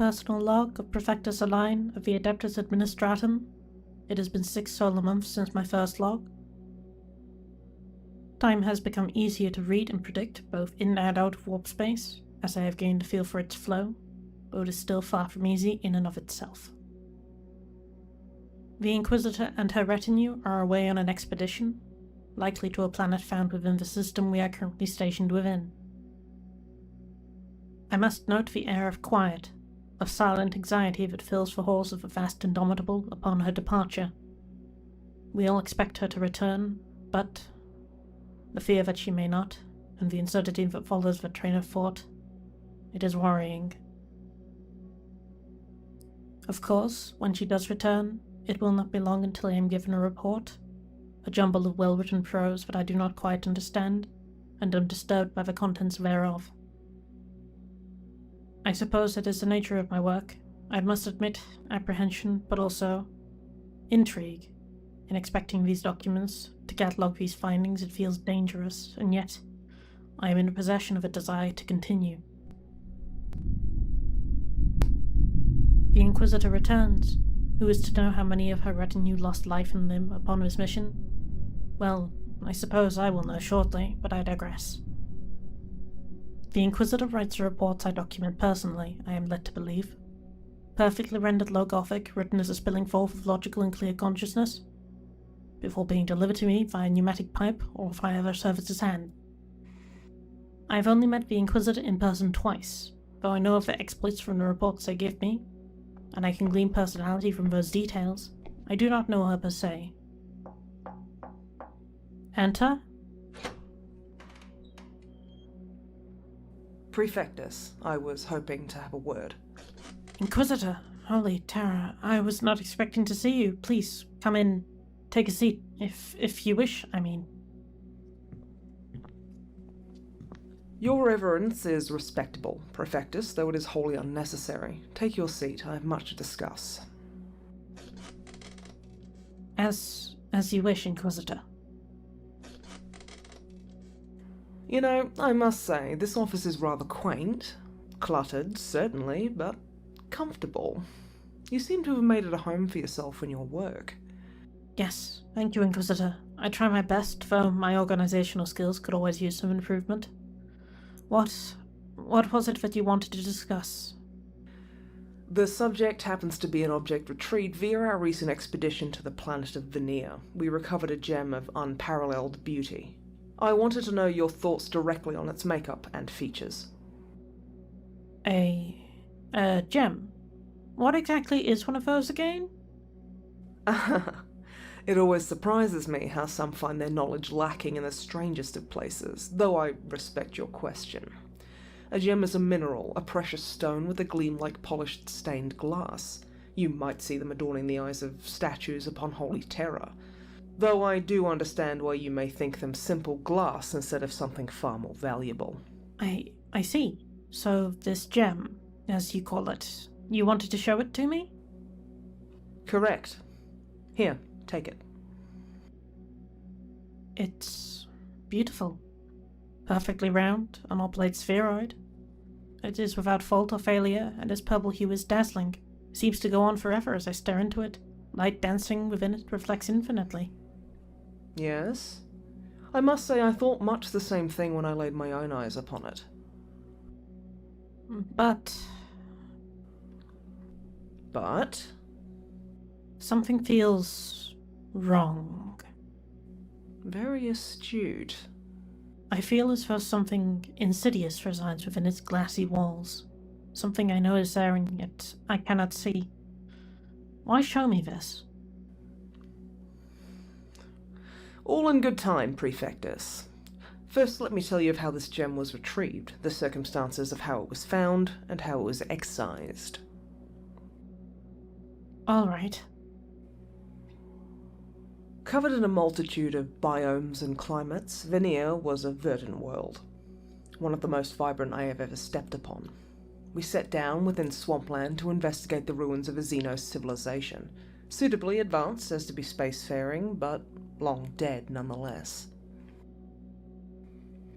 personal log of Prefectus Align of the Adeptus Administratum. It has been 6 solar months since my first log. Time has become easier to read and predict, both in and out of warp space, as I have gained a feel for its flow, but it is still far from easy in and of itself. The Inquisitor and her retinue are away on an expedition, likely to a planet found within the system we are currently stationed within. I must note the air of quiet, of silent anxiety that fills the halls of the vast Indomitable upon her departure. We all expect her to return, but the fear that she may not, and the uncertainty that follows the train of thought, it is worrying. Of course, when she does return, it will not be long until I am given a report, a jumble of well-written prose that I do not quite understand, and am disturbed by the contents thereof. I suppose it is the nature of my work. I must admit apprehension, but also intrigue. In expecting these documents, to catalogue these findings, it feels dangerous, and yet I am in possession of a desire to continue. The Inquisitor returns. Who is to know how many of her retinue lost life and limb upon this mission? Well, I suppose I will know shortly, but I digress. The Inquisitor writes the reports I document personally, I am led to believe. Perfectly rendered logothic, written as a spilling forth of logical and clear consciousness, before being delivered to me via pneumatic pipe or via their servitor's hand. I have only met the Inquisitor in person twice, though I know of the exploits from the reports they give me, and I can glean personality from those details. I do not know her per se. Enter? Prefectus, I was hoping to have a word. Inquisitor, holy terror, I was not expecting to see you. Please, come in. Take a seat, if you wish, I mean. Your reverence is respectable, Prefectus, though it is wholly unnecessary. Take your seat, I have much to discuss. As you wish, Inquisitor. You know, I must say, this office is rather quaint. Cluttered, certainly, but comfortable. You seem to have made it a home for yourself and your work. Yes, thank you, Inquisitor. I try my best, though my organizational skills could always use some improvement. What was it that you wanted to discuss? The subject happens to be an object retrieved via our recent expedition to the planet of Veneer. We recovered a gem of unparalleled beauty. I wanted to know your thoughts directly on its makeup and features. A gem? What exactly is one of those again? It always surprises me how some find their knowledge lacking in the strangest of places, though I respect your question. A gem is a mineral, a precious stone with a gleam like polished stained glass. You might see them adorning the eyes of statues upon Holy Terror, though I do understand why you may think them simple glass instead of something far more valuable. I see. So this gem, as you call it, you wanted to show it to me? Correct. Here, take it. It's beautiful. Perfectly round, an all-plate spheroid. It is without fault or failure, and its purple hue is dazzling. It seems to go on forever as I stare into it. Light dancing within it reflects infinitely. Yes? I must say I thought much the same thing when I laid my own eyes upon it. But... something feels wrong. Very astute. I feel as though something insidious resides within its glassy walls. Something I know is there and yet I cannot see. Why show me this? All in good time, Prefectus. First, let me tell you of how this gem was retrieved, the circumstances of how it was found, and how it was excised. All right. Covered in a multitude of biomes and climates, Veneer was a verdant world, one of the most vibrant I have ever stepped upon. We set down within swampland to investigate the ruins of a Xenos civilization, suitably advanced as to be spacefaring, but long dead nonetheless.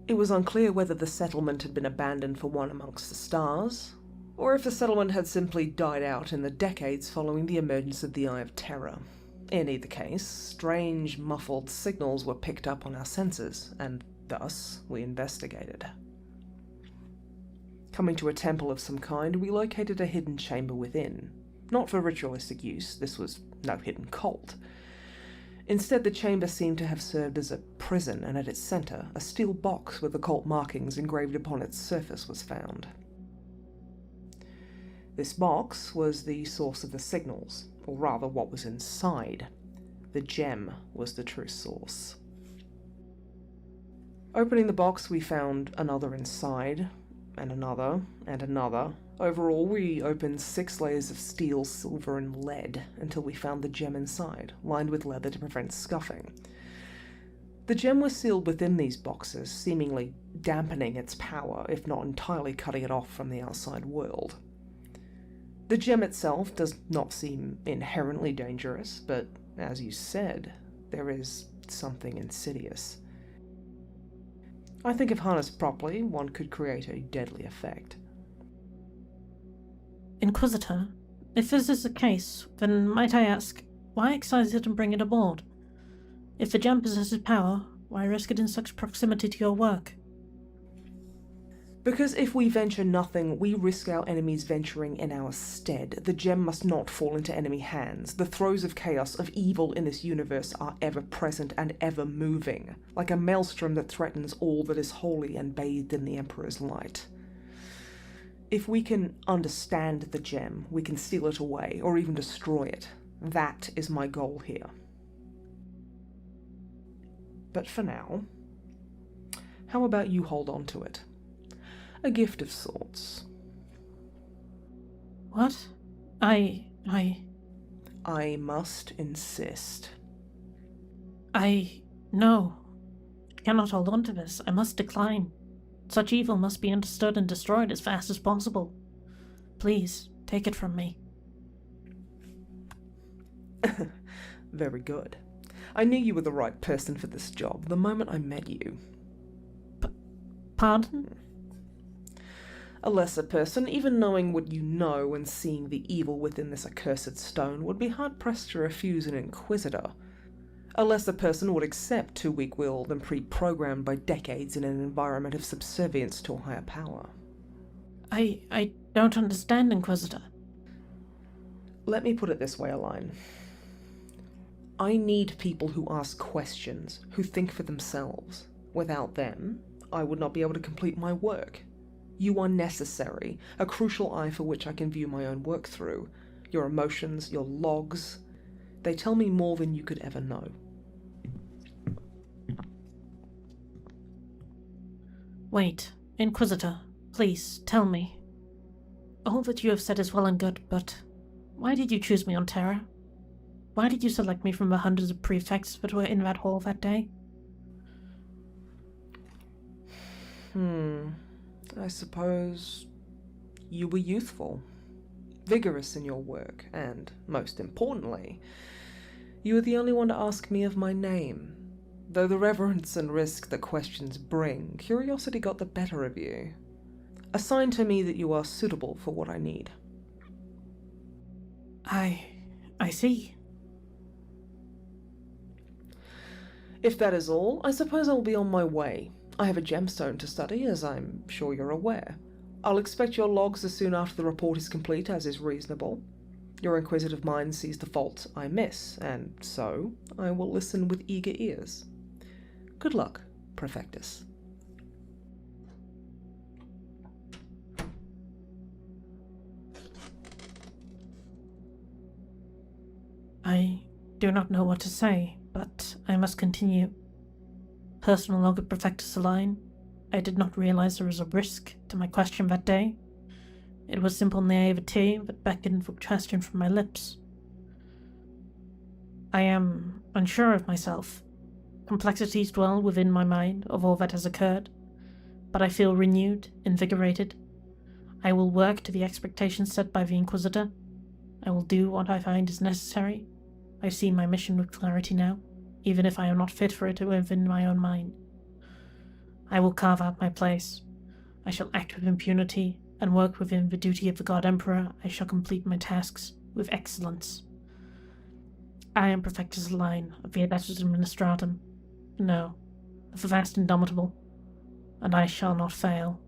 It was unclear whether the settlement had been abandoned for one amongst the stars, or if the settlement had simply died out in the decades following the emergence of the Eye of Terror. In either case, strange, muffled signals were picked up on our sensors, and thus we investigated. Coming to a temple of some kind, we located a hidden chamber within. Not for ritualistic use, this was no hidden cult. Instead, the chamber seemed to have served as a prison, and at its centre, a steel box with occult markings engraved upon its surface was found. This box was the source of the signals, or rather what was inside. The gem was the true source. Opening the box, we found another inside, and another, and another. Overall, we opened 6 layers of steel, silver, and lead until we found the gem inside, lined with leather to prevent scuffing. The gem was sealed within these boxes, seemingly dampening its power, if not entirely cutting it off from the outside world. The gem itself does not seem inherently dangerous, but as you said, there is something insidious. I think if harnessed properly, one could create a deadly effect. Inquisitor, if this is the case, then might I ask, why excise it and bring it aboard? If the gem possesses power, why risk it in such proximity to your work? Because if we venture nothing, we risk our enemies venturing in our stead. The gem must not fall into enemy hands. The throes of chaos, of evil in this universe are ever present and ever moving, like a maelstrom that threatens all that is holy and bathed in the Emperor's light. If we can understand the gem, we can steal it away, or even destroy it. That is my goal here. But for now, how about you hold on to it? A gift of sorts. What? I must insist. No. I cannot hold on to this. I must decline. Such evil must be understood and destroyed as fast as possible. Please, take it from me. Very good. I knew you were the right person for this job the moment I met you. Pardon? A lesser person, even knowing what you know and seeing the evil within this accursed stone, would be hard-pressed to refuse an Inquisitor. A lesser person would accept too weak-willed and pre-programmed by decades in an environment of subservience to a higher power. I don't understand, Inquisitor. Let me put it this way, Aline. I need people who ask questions, who think for themselves. Without them, I would not be able to complete my work. You are necessary, a crucial eye for which I can view my own work through. Your emotions, your logs, they tell me more than you could ever know. Wait, Inquisitor, please, tell me. All that you have said is well and good, but why did you choose me on Terra? Why did you select me from the hundreds of prefects that were in that hall that day? I suppose you were youthful, vigorous in your work, and, most importantly, you were the only one to ask me of my name. Though the reverence and risk that questions bring, curiosity got the better of you. A sign to me that you are suitable for what I need. I see. If that is all, I suppose I'll be on my way. I have a gemstone to study, as I'm sure you're aware. I'll expect your logs as soon after the report is complete as is reasonable. Your inquisitive mind sees the fault I miss, and so I will listen with eager ears. Good luck, Prefectus. I do not know what to say, but I must continue. Personal log of Prefectus Aline. I did not realize there was a risk to my question that day. It was simple naivety that beckoned for question from my lips. I am unsure of myself. Complexities dwell within my mind of all that has occurred, but I feel renewed, invigorated. I will work to the expectations set by the Inquisitor. I will do what I find is necessary. I see my mission with clarity now, even if I am not fit for it within my own mind. I will carve out my place. I shall act with impunity, and work within the duty of the God Emperor, I shall complete my tasks with excellence. I am Prefectus Line of the Adeptus Administratum. No, of the vast Indomitable, and I shall not fail.